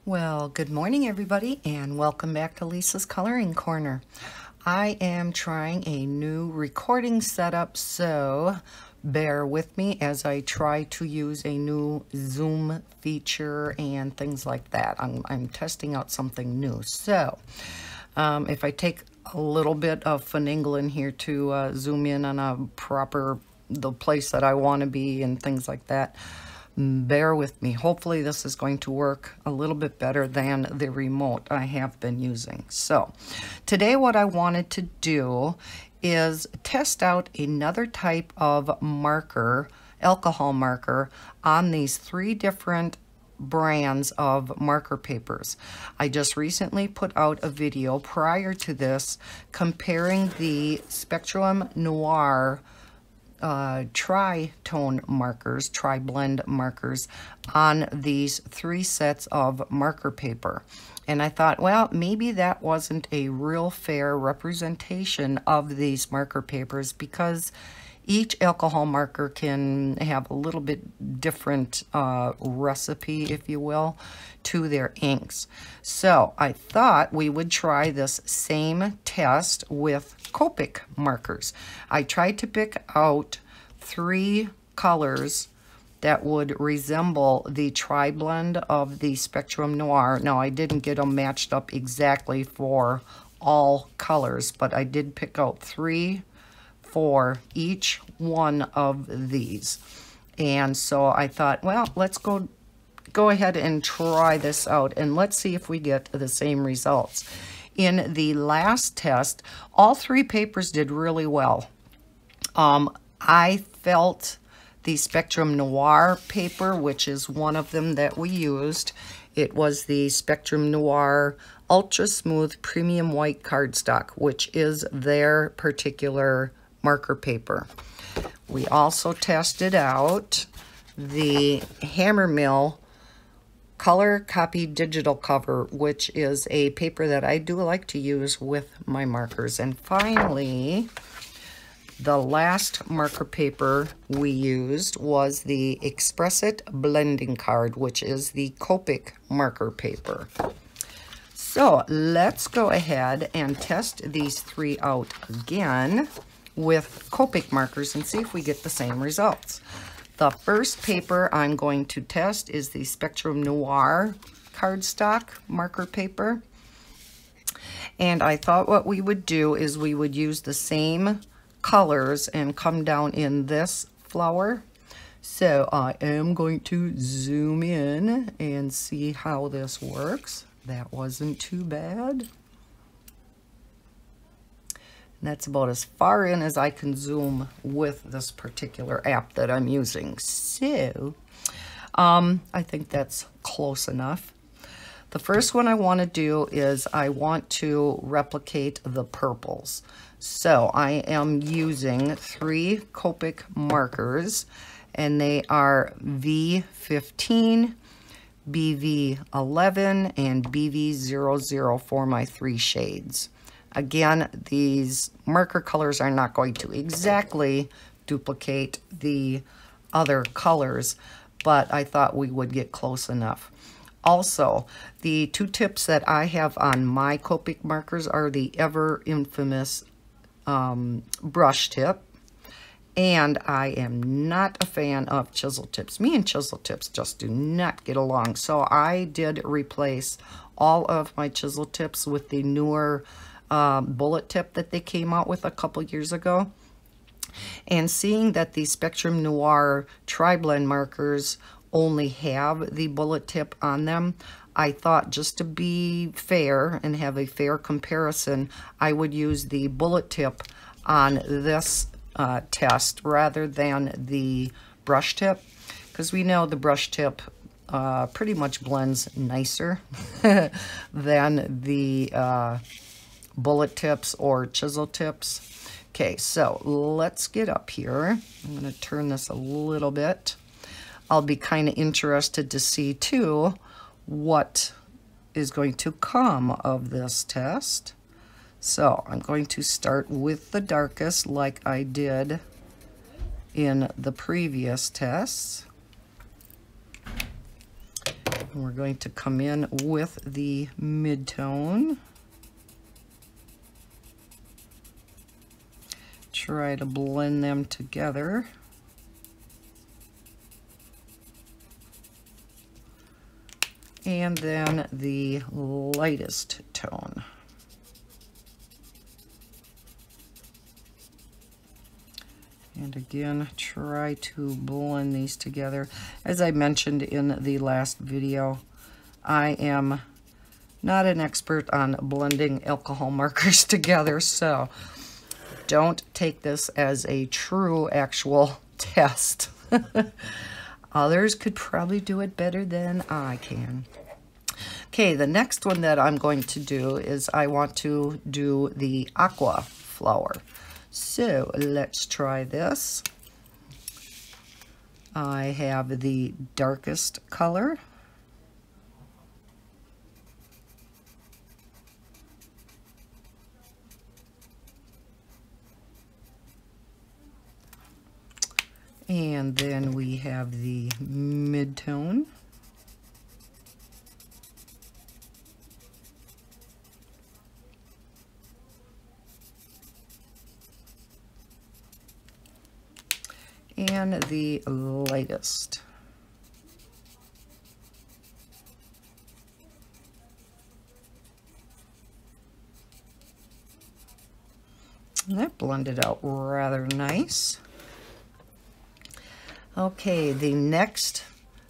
Well, good morning everybody and welcome back to Lisa's Coloring Corner. I am trying a new recording setup, so bear with me as I try to use a new Zoom feature and things like that. I'm testing out something new. So if I take a little bit of finagling here to zoom in on the place that I want to be and things like that, bear with me. Hopefully this is going to work a little bit better than the remote I have been using. So today what I wanted to do is test out another type of marker, alcohol marker, on these three different brands of marker papers. I just recently put out a video prior to this comparing the Spectrum Noir tri-tone markers, tri-blend markers on these three sets of marker paper. And I thought, well, maybe that wasn't a real fair representation of these marker papers because each alcohol marker can have a little bit different recipe, if you will, to their inks. So I thought we would try this same test with Copic markers. I tried to pick out three colors that would resemble the tri-blend of the Spectrum Noir. Now, I didn't get them matched up exactly for all colors, but I did pick out three for each one of these. And so I thought, well, let's go ahead and try this out and let's see if we get the same results. In the last test, all three papers did really well. I felt the Spectrum Noir paper, which is one of them that we used, it was the Spectrum Noir Ultra Smooth Premium White Cardstock, which is their particular marker paper. We also tested out the Hammermill Color Copy Digital Cover, which is a paper that I do like to use with my markers. And finally, the last marker paper we used was the Express It Blending Card, which is the Copic marker paper. So let's go ahead and test these three out again with Copic markers and see if we get the same results. The first paper I'm going to test is the Spectrum Noir cardstock marker paper. And I thought what we would do is we would use the same colors and come down in this flower. So I am going to zoom in and see how this works. That wasn't too bad. That's about as far in as I can zoom with this particular app that I'm using. So I think that's close enough. The first one I want to do is I want to replicate the purples. So I am using three Copic markers, and they are V15, BV11, and BV00 for my three shades. Again, these marker colors are not going to exactly duplicate the other colors, but I thought we would get close enough. Also, the two tips that I have on my Copic markers are the ever infamous brush tip, and I am not a fan of chisel tips. Me and chisel tips just do not get along, so I did replace all of my chisel tips with the newer bullet tip that they came out with a couple years ago. And seeing that the Spectrum Noir tri-blend markers only have the bullet tip on them, I thought just to be fair and have a fair comparison, I would use the bullet tip on this test rather than the brush tip, because we know the brush tip pretty much blends nicer than the bullet tips or chisel tips. Okay, so let's get up here. I'm going to turn this a little bit. I'll be kind of interested to see too what is going to come of this test. So I'm going to start with the darkest like I did in the previous tests. We're going to come in with the mid-tone. Try to blend them together. And then the lightest tone. And again, try to blend these together. As I mentioned in the last video, I am not an expert on blending alcohol markers together, so don't take this as a true actual test. Others could probably do it better than I can. Okay, the next one that I'm going to do is I want to do the Aqua Flower. So let's try this. I have the darkest color. And then we have the mid-tone. And the lightest. And that blended out rather nice. Okay, the next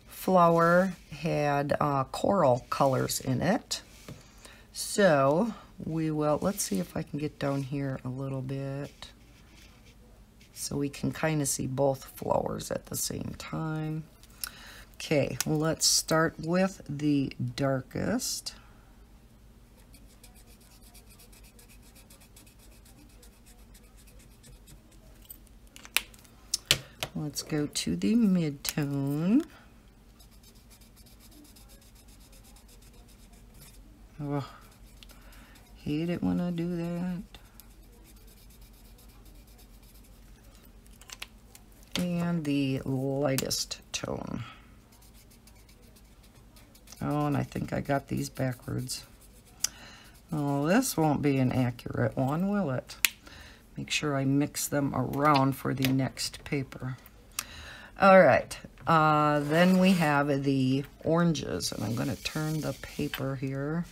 flower had coral colors in it. So we will, let's see if I can get down here a little bit so we can kind of see both flowers at the same time. Okay, let's start with the darkest. Let's go to the mid-tone. Oh, hate it when I do that. And the lightest tone. Oh, and I think I got these backwards. Oh, this won't be an accurate one, will it? Make sure I mix them around for the next paper. All right, then we have the oranges, and I'm going to turn the paper here.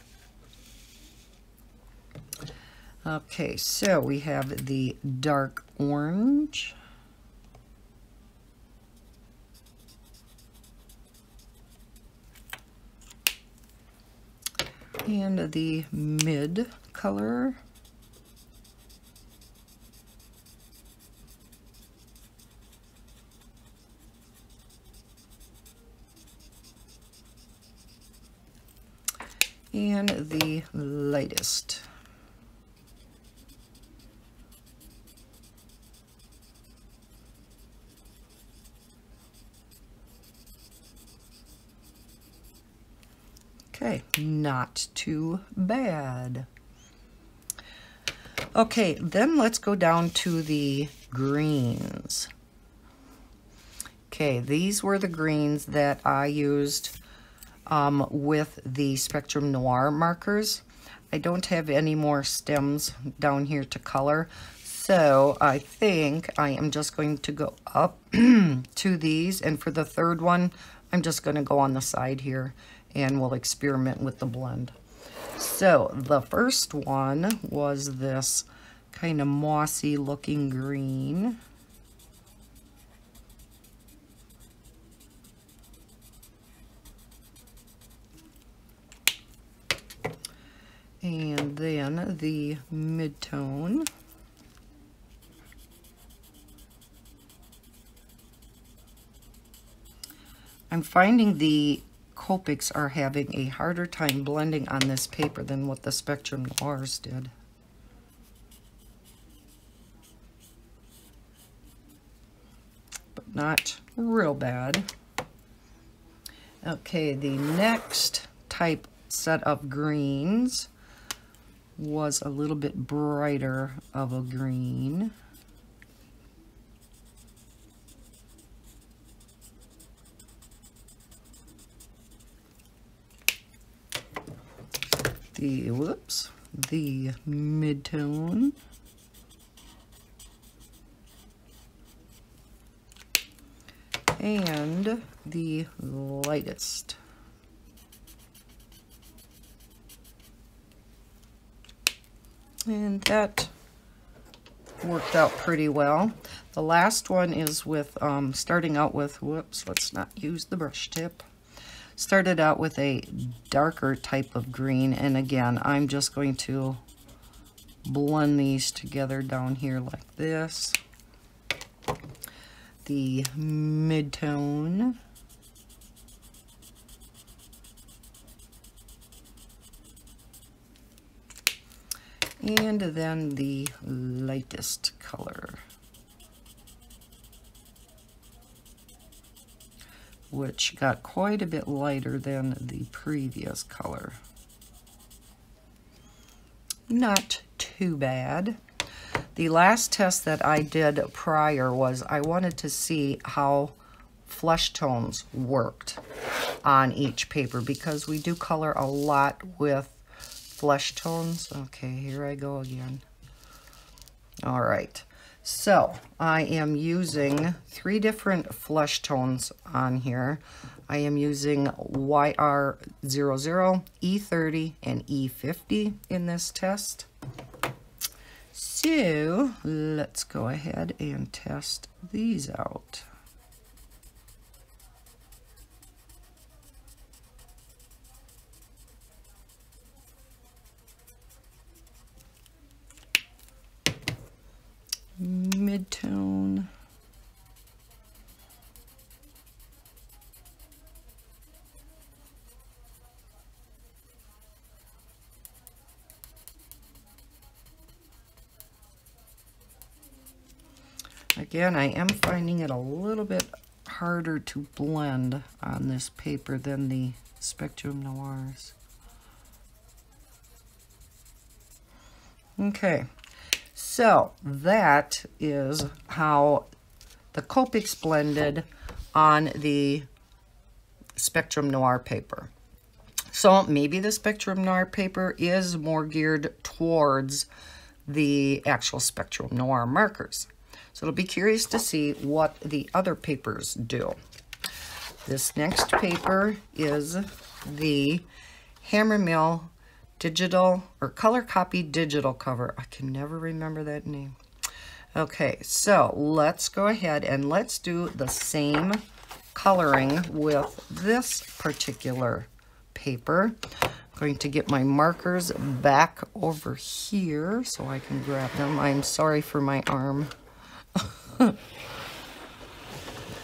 Okay, so we have the dark orange. And the mid color. And the lightest. Okay, not too bad. Okay, then let's go down to the greens. Okay, these were the greens that I used with the Spectrum Noir markers. I don't have any more stems down here to color, so I think I am just going to go up to these, and for the third one, I'm just going to go on the side here, and we'll experiment with the blend. So the first one was this kind of mossy looking green. And then the mid-tone. I'm finding the Copics are having a harder time blending on this paper than what the Spectrum Noirs did. But not real bad. Okay, the next type set of greens was a little bit brighter of a green. the, whoops, the mid-tone. And the lightest. And that worked out pretty well. The last one is with, starting out with, whoops, let's not use the brush tip. Started out with a darker type of green, and again, I'm just going to blend these together down here like this. The mid-tone. And then the lightest color, which got quite a bit lighter than the previous color. Not too bad. The last test that I did prior was I wanted to see how flesh tones worked on each paper, because we do color a lot with flesh tones. Okay, here I go again. All right, so I am using 3 different flesh tones on here. I am using YR00, E30, and E50 in this test. So let's go ahead and test these out. Mid-tone. Again, I am finding it a little bit harder to blend on this paper than the Spectrum Noirs. Okay. So that is how the Copic's blended on the Spectrum Noir paper. So maybe the Spectrum Noir paper is more geared towards the actual Spectrum Noir markers. So it'll be curious to see what the other papers do. This next paper is the Hammermill digital or color copy digital cover. I can never remember that name. Okay, so let's go ahead and let's do the same coloring with this particular paper. I'm going to get my markers back over here so I can grab them. I'm sorry for my arm.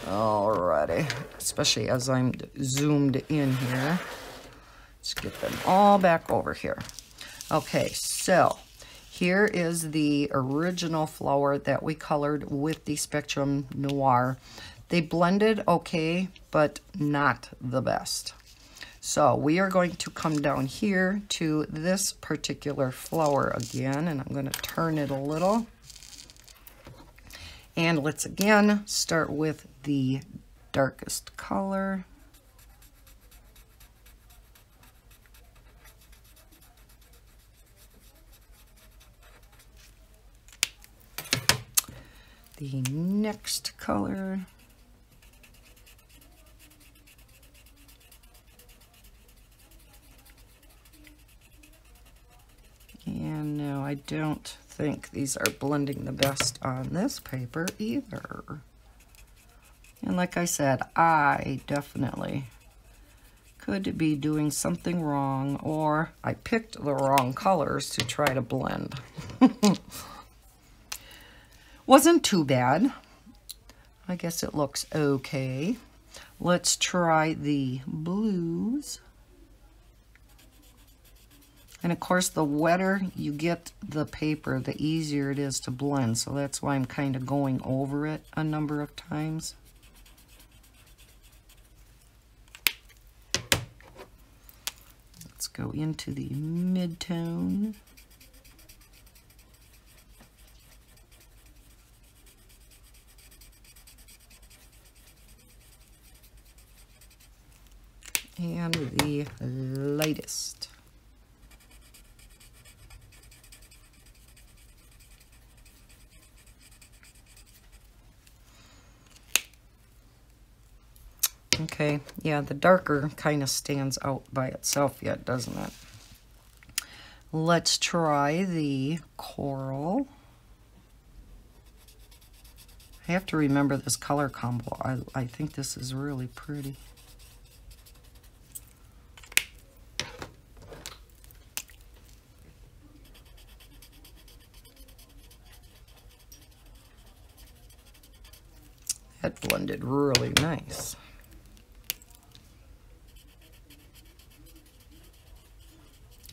Alrighty, especially as I'm zoomed in here. Let's get them all back over here. Okay, so here is the original flower that we colored with the Spectrum Noir. They blended okay, but not the best. So we are going to come down here to this particular flower again, and I'm going to turn it a little. And let's again start with the darkest color. The next color. And no, I don't think these are blending the best on this paper either. And like I said, I definitely could be doing something wrong, or I picked the wrong colors to try to blend. Wasn't too bad. I guess it looks okay. Let's try the blues. And of course, the wetter you get the paper, the easier it is to blend. So that's why I'm kind of going over it a number of times. Let's go into the mid-tone. And the lightest. Okay, yeah, the darker kind of stands out by itself yet, doesn't it? Let's try the coral. I have to remember this color combo. I think this is really pretty. That blended really nice.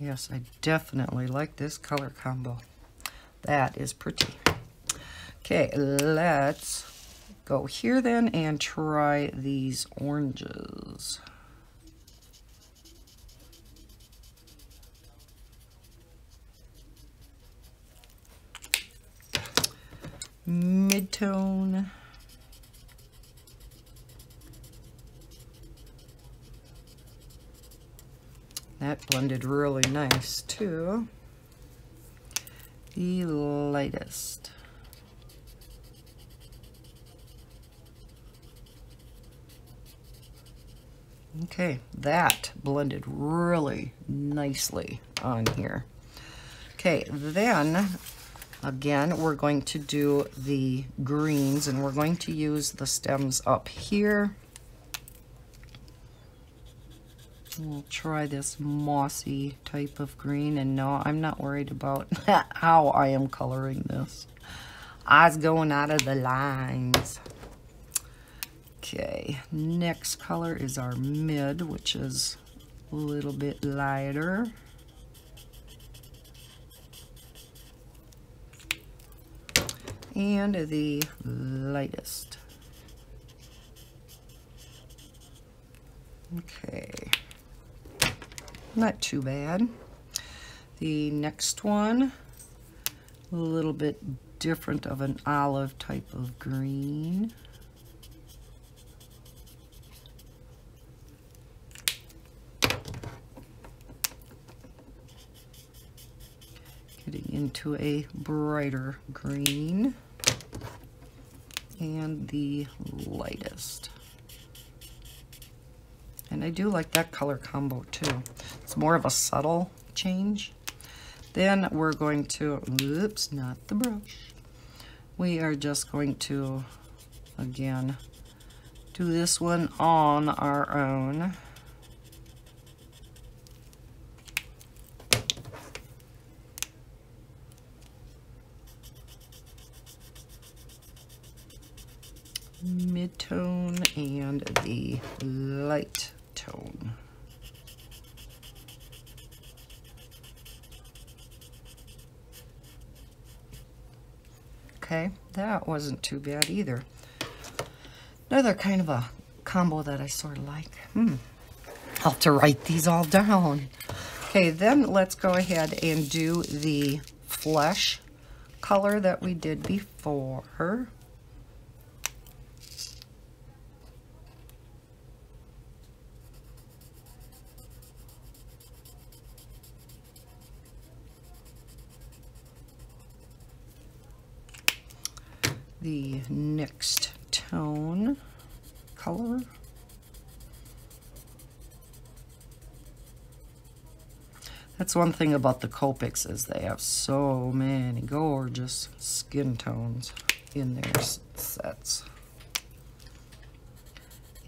Yes, I definitely like this color combo. That is pretty. Okay, let's go here then and try these oranges. Mid-tone. That blended really nice too. The lightest. Okay, that blended really nicely on here. Okay, then again, we're going to do the greens, and we're going to use the stems up here. We'll try this mossy type of green, and no, I'm not worried about how I am coloring this. I was going out of the lines. Okay, next color is our mid, which is a little bit lighter. And the lightest. Okay, not too bad. The next one, a little bit different of an olive type of green. Getting into a brighter green. And the lightest. And I do like that color combo too. It's more of a subtle change. Then we're going to, oops, not the brush. We are just going to, again, do this one on our own. Mid-tone and the light tone. Okay, that wasn't too bad either. Another kind of a combo that I sort of like. I'll have to write these all down. Okay, then let's go ahead and do the flesh color that we did before. The next tone color. That's one thing about the Copics, is they have so many gorgeous skin tones in their sets.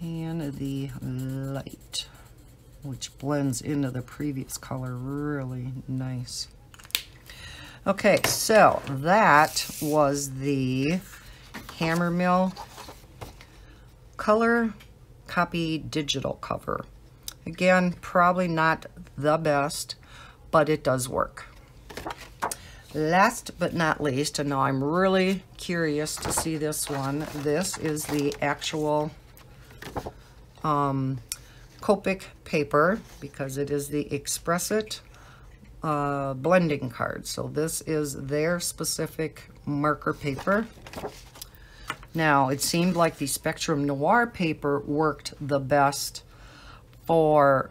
And the light, which blends into the previous color really nice. Okay, so that was the Hammer Mill color copy digital cover. Again, probably not the best, but it does work. Last but not least, and now I'm really curious to see this one. This is the actual Copic paper, because it is the Express It blending card. So this is their specific marker paper. Now, it seemed like the Spectrum Noir paper worked the best for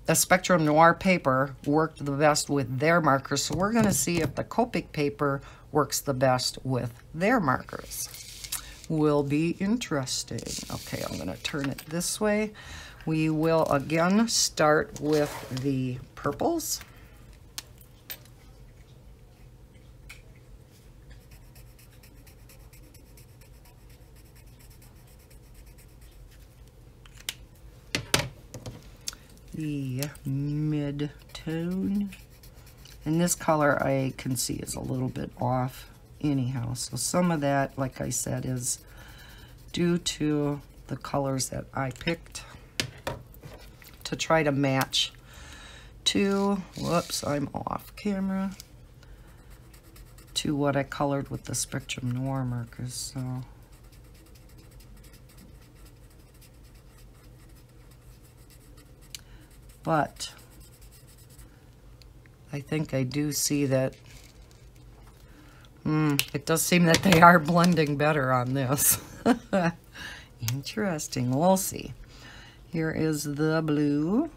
the Spectrum Noir paper worked the best with their markers. So we're going to see if the Copic paper works the best with their markers. will be interesting. Okay, I'm going to turn it this way. We will again start with the purples. The mid-tone. And this color I can see is a little bit off anyhow. So some of that, like I said, is due to the colors that I picked to try to match to, whoops, I'm off camera, to what I colored with the Spectrum Noir markers. So but I think I do see that it does seem that they are blending better on this. Interesting. We'll see. Here is the blue.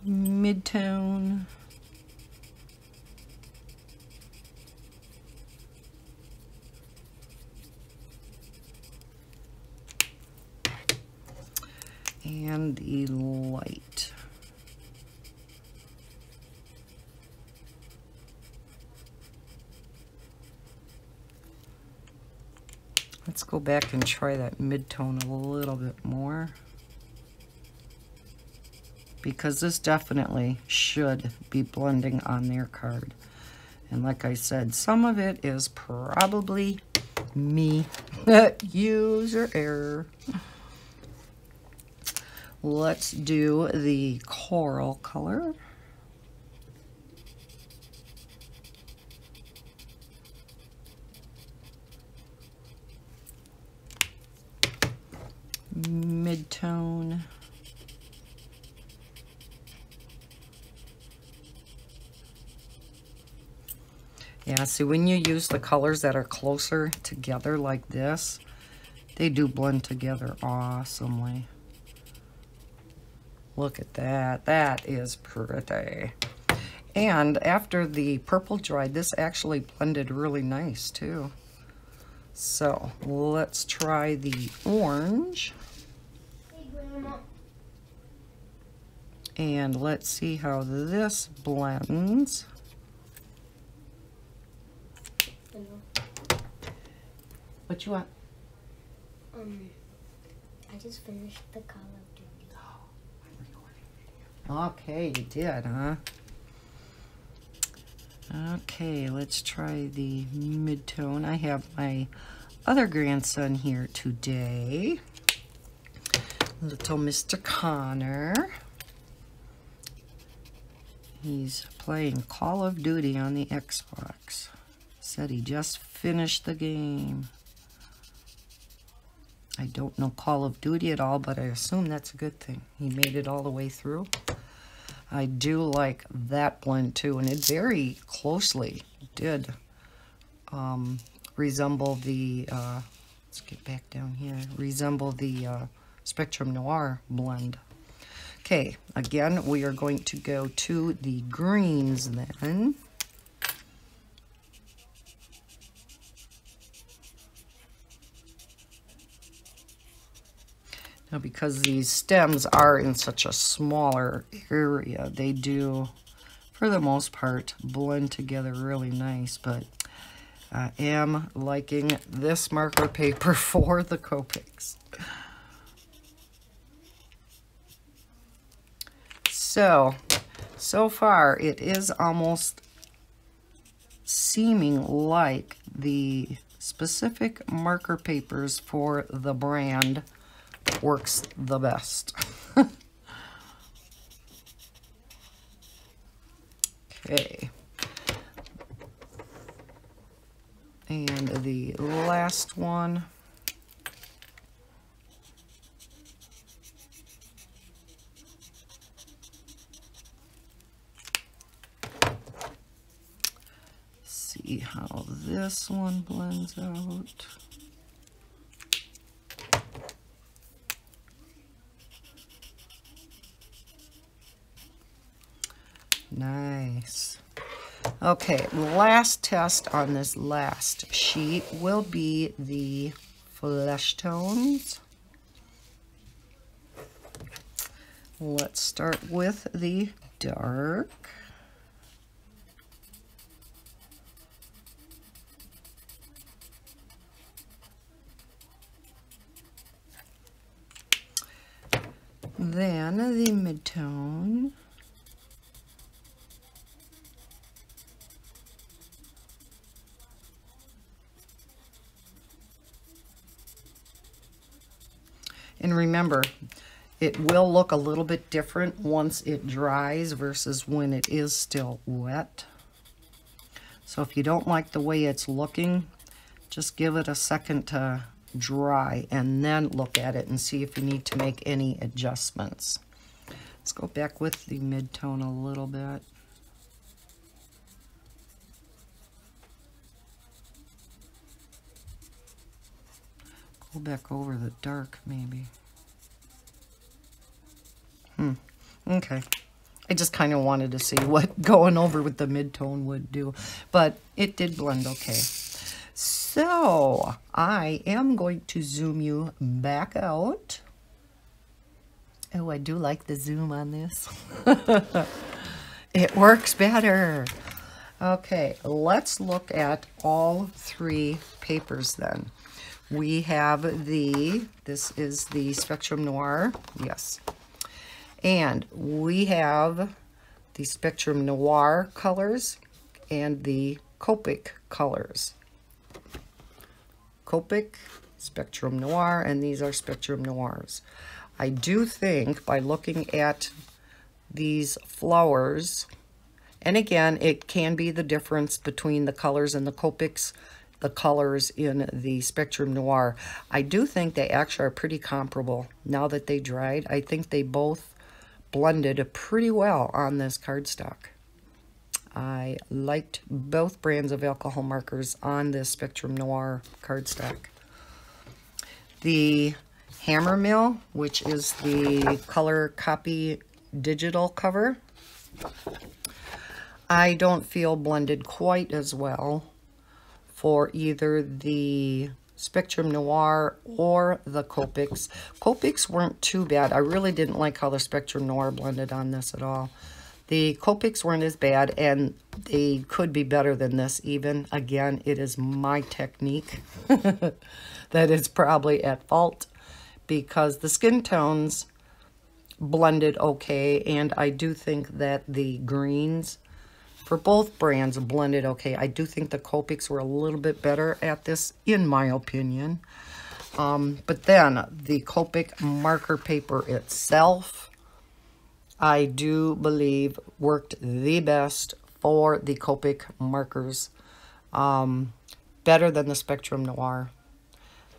Mid-tone. And the light. Let's go back and try that mid-tone a little bit more, because this definitely should be blending on their card. And like I said, some of it is probably me. User error. Let's do the coral color. Mid-tone. Yeah, see, when you use the colors that are closer together like this, they do blend together awesomely. Look at that. That is pretty. And after the purple dried, this actually blended really nice too. So let's try the orange. Hey, Grandma. And let's see how this blends. What you want? I just finished the Call of Duty. Okay, you did, huh? Okay, let's try the mid-tone. I have my other grandson here today. Little Mr. Connor. He's playing Call of Duty on the Xbox. Said he just finished the game. I don't know Call of Duty at all, but I assume that's a good thing. He made it all the way through. I do like that blend too, and it very closely did resemble the, let's get back down here, resemble the Spectrum Noir blend. Okay, again, we are going to go to the greens then. Now, because these stems are in such a smaller area, they do, for the most part, blend together really nice, but I am liking this marker paper for the Copics. So far, it is almost seeming like the specific marker papers for the brand works the best. Okay. And the last one. See how this one blends out. Nice. Okay, last test on this last sheet will be the flesh tones. Let's start with the dark. Then the mid-tone. And remember, it will look a little bit different once it dries versus when it is still wet. So if you don't like the way it's looking, just give it a second to dry and then look at it and see if you need to make any adjustments. Let's go back with the mid-tone a little bit. Go back over the dark, maybe. Okay. I just kind of wanted to see what going over with the mid-tone would do, but it did blend okay. So I am going to zoom you back out. Oh, I do like the zoom on this. It works better. Okay, let's look at all three papers then. We have this is the Spectrum Noir, yes. And we have the Spectrum Noir colors and the Copic colors. Copic, Spectrum Noir, and these are Spectrum Noirs. I do think by looking at these flowers, and again, it can be the difference between the colors in the Copics, the colors in the Spectrum Noir. I do think they actually are pretty comparable now that they dried. I think they both blended pretty well on this cardstock. I liked both brands of alcohol markers on this Spectrum Noir cardstock. The Hammer Mill, which is the color copy digital cover, I don't feel blended quite as well for either the Spectrum Noir or the Copics. Copics weren't too bad. I really didn't like how the Spectrum Noir blended on this at all. The Copics weren't as bad, and they could be better than this even. Again, it is my technique that is probably at fault, because the skin tones blended okay, and I do think that the greens for both brands blended okay. I do think the Copics were a little bit better at this, in my opinion. But then the Copic marker paper itself, I do believe worked the best for the Copic markers. Better than the Spectrum Noir.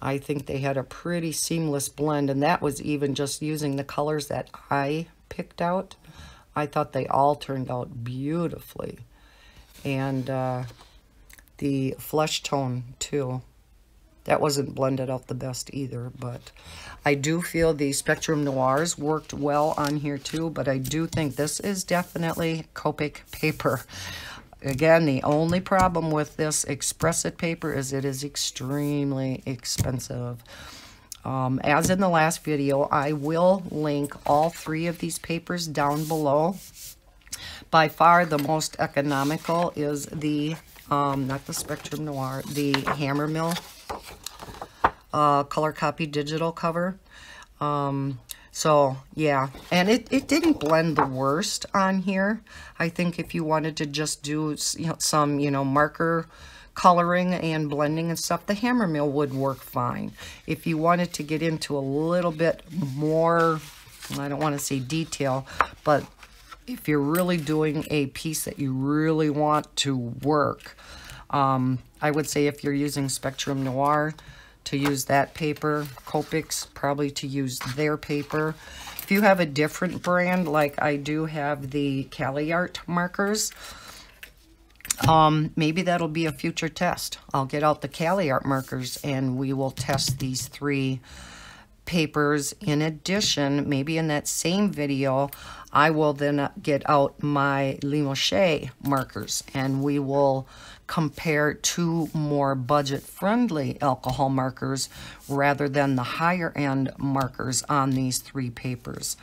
I think they had a pretty seamless blend, and that was even just using the colors that I picked out. I thought they all turned out beautifully. And the flesh tone too, that wasn't blended out the best either, but I do feel the Spectrum Noirs worked well on here too, but I do think this is definitely Copic paper. Again, the only problem with this Express It paper is it is extremely expensive. As in the last video, I will link all three of these papers down below. By far the most economical is the, not the Spectrum Noir, the Hammer Mill color copy digital cover. So yeah, and it didn't blend the worst on here. I think if you wanted to just do some marker coloring and blending and stuff, the Hammer Mill would work fine. If you wanted to get into a little bit more, I don't want to say detail, but if you're really doing a piece that you really want to work, I would say if you're using Spectrum Noir, to use that paper. Copics, probably to use their paper. If you have a different brand, like I do have the Cali Art markers, maybe that'll be a future test. I'll get out the Cali Art markers and we will test these three papers. In addition, maybe in that same video, I will then get out my Limoges markers, and we will compare two more budget-friendly alcohol markers rather than the higher-end markers on these three papers.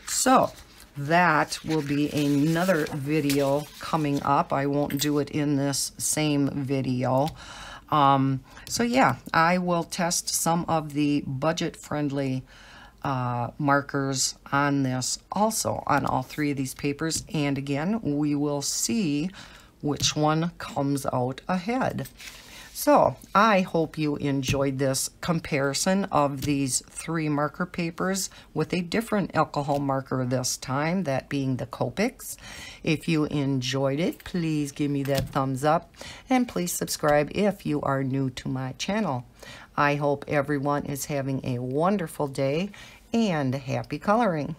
So that will be another video coming up. I won't do it in this same video. So yeah, I will test some of the budget-friendly markers on this also, on all three of these papers. And again, we will see which one comes out ahead. So I hope you enjoyed this comparison of these three marker papers with a different alcohol marker this time, that being the Copics. If you enjoyed it, please give me that thumbs up, and please subscribe if you are new to my channel. I hope everyone is having a wonderful day and happy coloring.